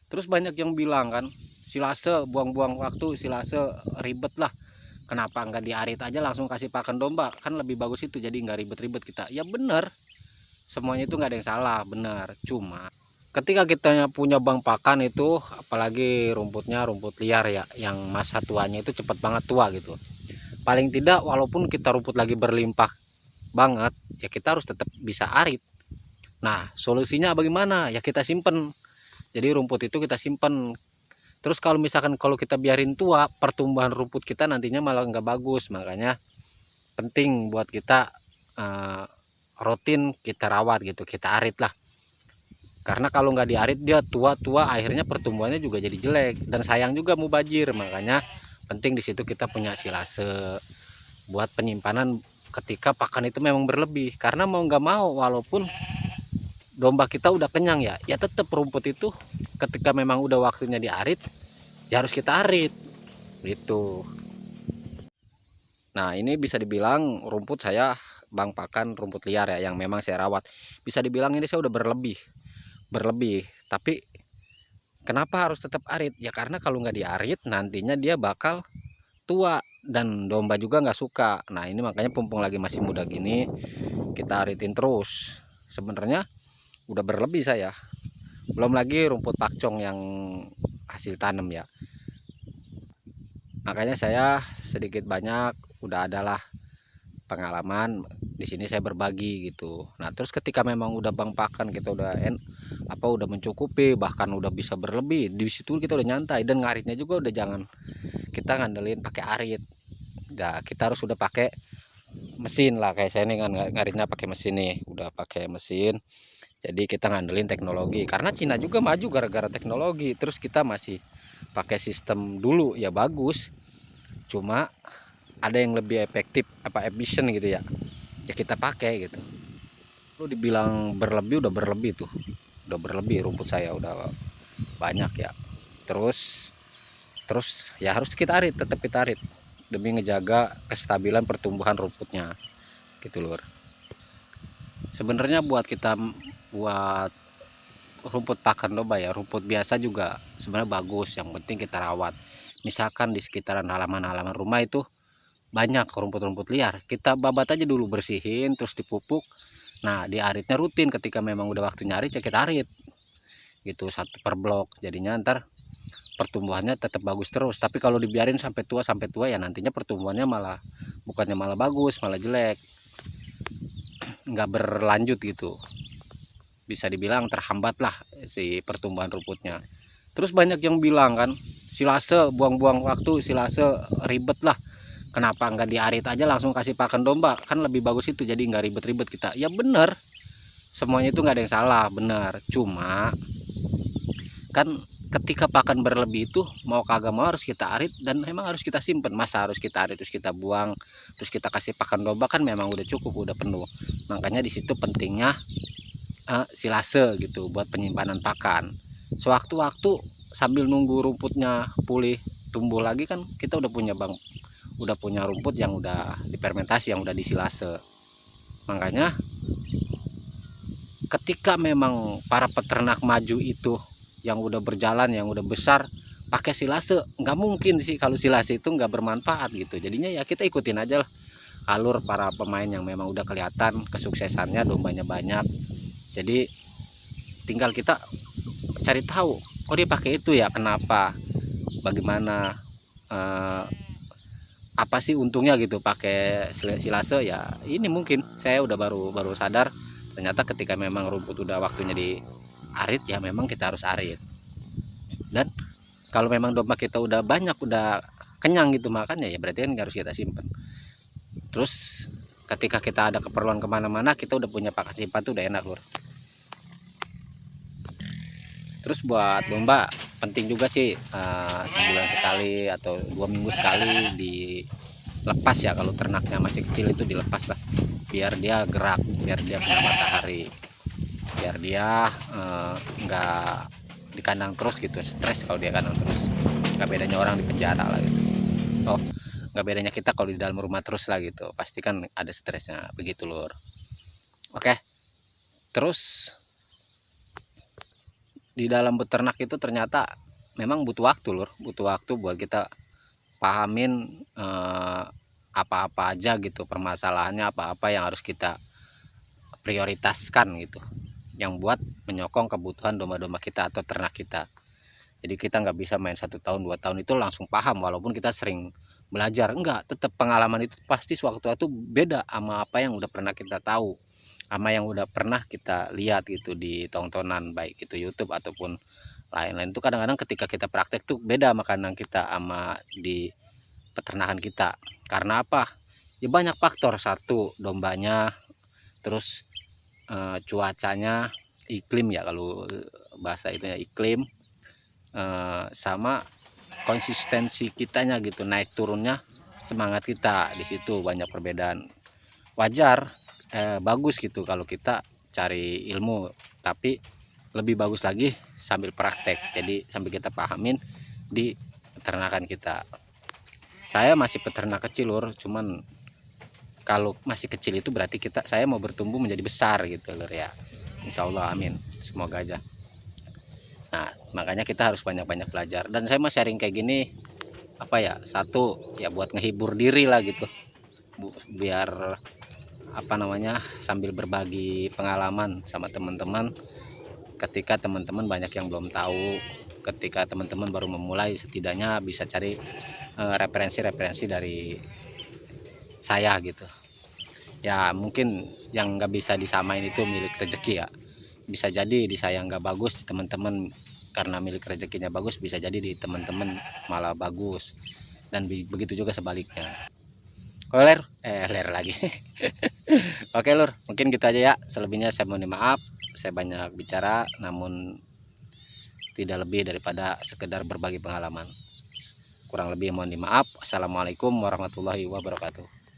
Terus banyak yang bilang kan, silase buang-buang waktu, silase ribet lah. Kenapa nggak diarit aja langsung kasih pakan domba? Kan lebih bagus itu, jadi nggak ribet-ribet kita. Ya bener, semuanya itu nggak ada yang salah, bener. Cuma ketika kita punya bang pakan itu, apalagi rumputnya rumput liar ya, yang masa tuanya itu cepet banget tua gitu. Paling tidak walaupun kita rumput lagi berlimpah banget, ya kita harus tetap bisa arit. Nah, solusinya bagaimana? Ya kita simpen. Jadi rumput itu kita simpen. Terus kalau kita biarin tua, pertumbuhan rumput kita nantinya malah nggak bagus. Makanya penting buat kita rutin kita rawat gitu, kita arit lah. Karena kalau nggak diarit dia tua-tua, akhirnya pertumbuhannya juga jadi jelek dan sayang juga mubazir. Makanya penting di situ kita punya silase buat penyimpanan ketika pakan itu memang berlebih. Karena mau nggak mau walaupun domba kita udah kenyang ya tetap rumput itu ketika memang udah waktunya diarit ya harus kita arit gitu. Nah, ini bisa dibilang rumput saya bang pakan rumput liar ya yang memang saya rawat. Bisa dibilang ini saya udah berlebih. Tapi kenapa harus tetap arit? Ya karena kalau nggak diarit nantinya dia bakal tua dan domba juga nggak suka. Nah, ini makanya pumpung lagi masih muda gini kita aritin terus. Sebenarnya udah berlebih saya. Belum lagi rumput pakcong yang hasil tanam ya. Makanya saya sedikit banyak udah adalah pengalaman di sini saya berbagi gitu. Nah, terus ketika memang udah bang pakan kita udah mencukupi, bahkan udah bisa berlebih, di situ kita udah nyantai dan ngaritnya juga udah jangan kita ngandelin pakai arit. Nah, kita harus udah pakai mesin lah, kayak saya nih kan ngaritnya pakai mesin nih, udah pakai mesin. Jadi kita ngandelin teknologi karena Cina juga maju gara-gara teknologi. Terus kita masih pakai sistem dulu ya bagus. Cuma ada yang lebih efektif apa efisien gitu ya. Ya kita pakai gitu. Lu dibilang berlebih udah berlebih tuh. Udah berlebih rumput saya udah banyak ya. Terus terus ya harus kita arit, tetap kita arit demi ngejaga kestabilan pertumbuhan rumputnya gitu lur. Sebenarnya buat rumput pakan domba ya, rumput biasa juga sebenarnya bagus, yang penting kita rawat. Misalkan di sekitaran halaman-halaman rumah itu banyak rumput-rumput liar, kita babat aja dulu, bersihin terus dipupuk. Nah, diaritnya rutin, ketika memang udah waktunya arit ya kita arit gitu, satu per blok, jadinya ntar pertumbuhannya tetap bagus terus. Tapi kalau dibiarin sampai tua ya nantinya pertumbuhannya malah bukannya malah bagus, malah jelek, nggak berlanjut gitu, bisa dibilang terhambat lah si pertumbuhan rumputnya. Terus banyak yang bilang kan, silase buang-buang waktu, silase ribet lah. Kenapa nggak diarit aja langsung kasih pakan domba? Kan lebih bagus itu, jadi nggak ribet-ribet kita. Ya bener, semuanya itu nggak ada yang salah, bener. Cuma kan ketika pakan berlebih itu mau kagak mau harus kita arit dan memang harus kita simpen. Masa harus kita arit terus kita buang, terus kita kasih pakan domba, kan memang udah cukup, udah penuh. Makanya di situ pentingnya silase gitu buat penyimpanan pakan. Sewaktu-waktu sambil nunggu rumputnya pulih tumbuh lagi kan kita udah punya rumput yang udah difermentasi, yang udah disilase. Makanya ketika memang para peternak maju itu yang udah berjalan, yang udah besar pakai silase, nggak mungkin sih kalau silase itu nggak bermanfaat gitu. Jadinya ya kita ikutin aja lah alur para pemain yang memang udah kelihatan kesuksesannya, dombanya banyak. Jadi tinggal kita cari tahu, oh dia pakai itu ya, kenapa, bagaimana, apa sih untungnya gitu pakai silase. Ya ini mungkin saya udah baru sadar ternyata ketika memang rumput udah waktunya di arit ya memang kita harus arit. Dan kalau memang domba kita udah banyak, udah kenyang gitu makannya, ya berarti kan harus kita simpan. Terus ketika kita ada keperluan kemana-mana kita udah punya pakan simpan tuh udah enak lur. Terus buat domba penting juga sih sebulan sekali atau 2 minggu sekali dilepas ya, kalau ternaknya masih kecil itu dilepas lah, biar dia gerak, biar dia kena matahari, biar dia nggak di kandang terus gitu, stres kalau dia kandang terus. Nggak bedanya orang di penjara lah gitu. Oh, nggak bedanya kita kalau di dalam rumah terus lah gitu, pasti kan ada stresnya begitu lur. Oke, terus di dalam beternak itu ternyata memang butuh waktu lur, butuh waktu buat kita pahamin apa-apa aja gitu permasalahannya, apa-apa yang harus kita prioritaskan gitu, yang buat menyokong kebutuhan domba-domba kita atau ternak kita. Jadi kita nggak bisa main 1 tahun 2 tahun itu langsung paham, walaupun kita sering belajar, enggak, tetap pengalaman itu pasti sewaktu-waktu beda sama apa yang udah pernah kita tahu, sama yang udah pernah kita lihat gitu di tontonan, baik itu YouTube ataupun lain-lain. Itu kadang-kadang ketika kita praktek tuh beda makanan kita sama di peternakan kita. Karena apa? Ya banyak faktor. Satu, dombanya, terus cuacanya, iklim ya, kalau bahasa itu ya iklim, sama konsistensi kitanya gitu, naik turunnya semangat kita, di situ banyak perbedaan. Wajar, bagus gitu kalau kita cari ilmu, tapi lebih bagus lagi sambil praktek, jadi sambil kita pahamin di peternakan kita. Saya masih peternak kecil lur, cuman kalau masih kecil itu berarti saya mau bertumbuh menjadi besar gitu lur ya, insya Allah, amin, semoga aja. Nah makanya kita harus banyak-banyak belajar, dan saya mau sharing kayak gini apa ya, satu ya buat ngehibur diri lah gitu, biar apa namanya, sambil berbagi pengalaman sama teman-teman. Ketika teman-teman banyak yang belum tahu, ketika teman-teman baru memulai, setidaknya bisa cari referensi-referensi dari saya gitu ya. Mungkin yang nggak bisa disamain itu milik rezeki ya, bisa jadi di saya nggak bagus, di teman-teman karena milik rezekinya bagus, bisa jadi di teman-teman malah bagus, dan begitu juga sebaliknya. Oh, ler lagi. Oke lur, mungkin gitu aja ya, selebihnya saya mohon maaf, saya banyak bicara namun tidak lebih daripada sekedar berbagi pengalaman. Kurang lebih mohon maaf. Assalamualaikum warahmatullahi wabarakatuh.